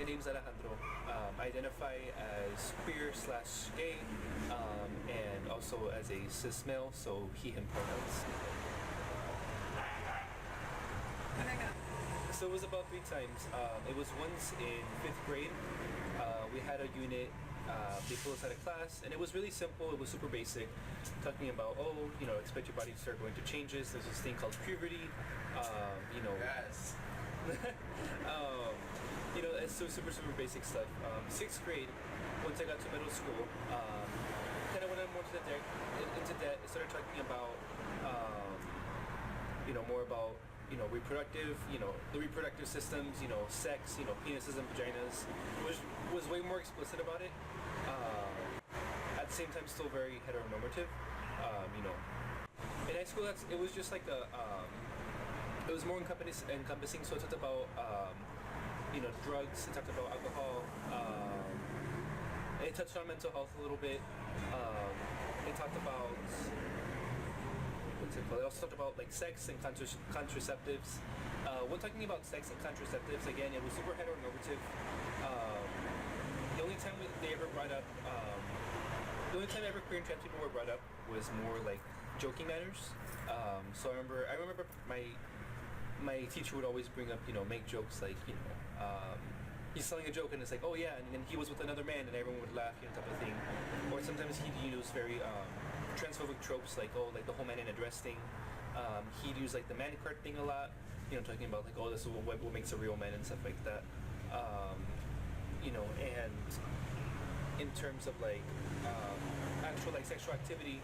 name's Alejandro. I identify as queer slash gay, and also as a cis male, so he, him pronouns. So it was about 3 times. It was once in 5th grade. We had a unit, they pulled us out of class, and it was really simple. It was super basic, talking about, expect your body to start going through changes. There's this thing called puberty, Yes. It's so super basic stuff. 6th grade, once I got to middle school, kind of went on more into that. I started talking about, more about, reproductive, the reproductive systems, sex, penises and vaginas. Was way more explicit about it. At the same time, still very heteronormative. In high school, it was just like it was more encompassing. So it talked about, drugs. It talked about alcohol. It touched on mental health a little bit. It talked about, it also talked about like sex and contraceptives. When talking about sex and contraceptives, again, it was super heteronormative. The only time they ever brought up, the only time ever queer and trans people were brought up was more like joking matters. So I remember my teacher would always bring up, make jokes like, he's telling a joke and it's like, oh yeah, and then he was with another man and everyone would laugh, type of thing. Or sometimes he'd use very transphobic tropes like, like the whole man in a dress thing. He'd use like the man card thing a lot, talking about like, this is what makes a real man and stuff like that. And in terms of like actual like sexual activity,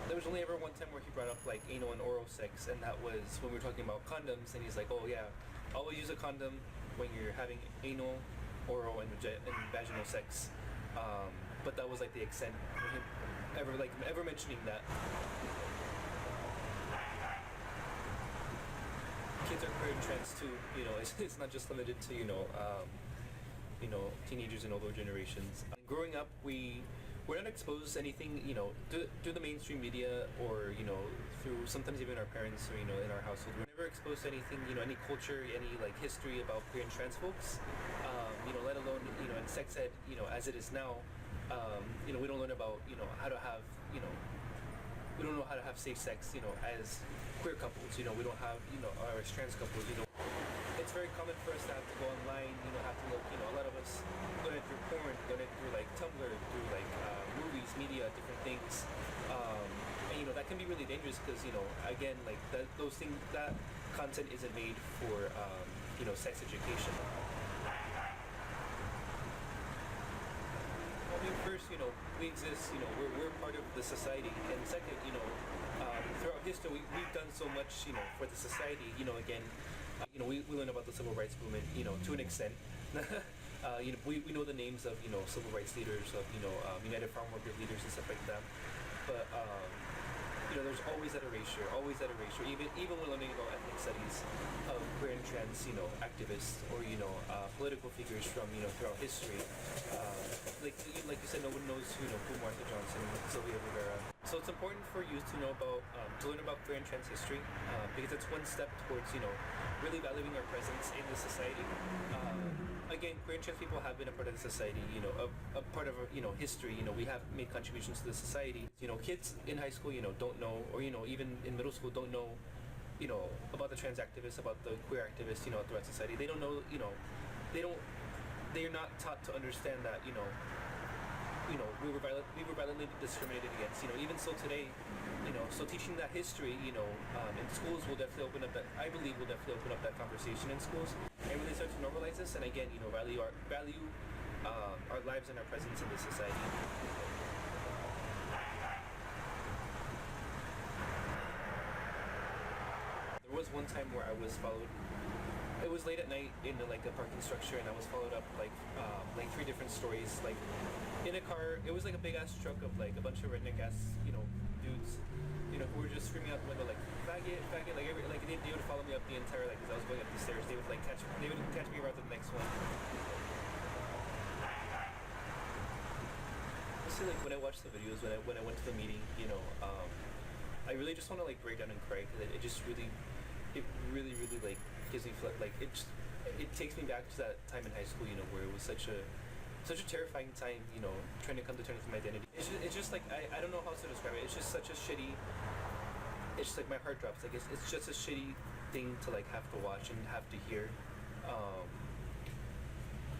there was only ever one time where he brought up like anal and oral sex, and that was when we were talking about condoms, and he's like, oh yeah, always use a condom when you're having anal, oral, and vaginal sex. But that was like the extent of him ever mentioning that. Kids are queer and trans too, it's not just limited to, teenagers and older generations. Growing up, we're not exposed to anything, through the mainstream media or, through sometimes even our parents or, in our household. We're never exposed to anything, any culture, any like history about queer and trans folks, let alone, in sex ed, as it is now, we don't learn about, how to have, we don't know how to have safe sex, as queer couples, we don't have, or as trans couples, It's very common for us to have to go online, have to look, a lot of us learn it through porn, learn it through like Tumblr, through like movies, media, different things. And that can be really dangerous because, again, like those things, that content isn't made for, sex education. First, we exist, we're part of the society, and second, throughout history, we've done so much, for the society, again, we learn about the civil rights movement, to an extent. We know the names of, civil rights leaders, of, United Farm Worker leaders and stuff like that, but, there's always that erasure, even when learning about ethnic studies of queer and trans, activists or, political figures from, throughout history. Like you said, no one knows, who Martha Johnson, Sylvia Rivera. So it's important for youth to know about, to learn about queer and trans history, because it's one step towards, really valuing our presence in the society. Again, queer and trans people have been a part of the society, a part of, history. We have made contributions to the society. Kids in high school, don't know, or, even in middle school don't know, about the trans activists, about the queer activists, throughout society. They don't know, they're not taught to understand that, we were violently discriminated against, even still today, so teaching that history, in schools will definitely open up I believe will definitely open up that conversation in schools and really start to normalize this, and again, value our lives and our presence in this society. There was one time where I was followed. It was late at night in a parking structure, and I was followed up like 3 different stories, like in a car. It was like a big ass truck of like a bunch of redneck ass, dudes, who were just screaming out the window like faggot, faggot, they would follow me up the entire, as I was going up the stairs. They would catch me around to the next one. Honestly, when I watched the videos, when I went to the meeting, I really just want to break down and cry, because it really gives me it it takes me back to that time in high school, you know, where it was such a terrifying time, you know, trying to come to terms with my identity. It's just like I don't know how to describe it. It's just such a shitty. It's just like my heart drops. Like it's just a shitty thing to like have to watch and have to hear.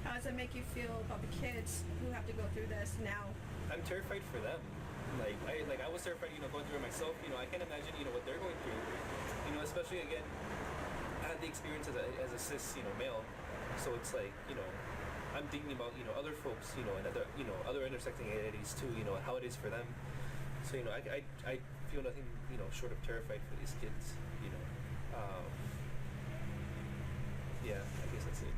How does it make you feel about the kids who have to go through this now? I'm terrified for them. I was terrified, you know, going through it myself. You know, I can't imagine, you know, what they're going through. You know, especially again, I had the experience as a cis, you know, male. So it's like, you know, I'm thinking about, you know, other folks, you know, and other, you know, other intersecting identities too, you know, how it is for them. So, you know, I feel nothing, you know, short of terrified for these kids, you know. Yeah, I guess that's it.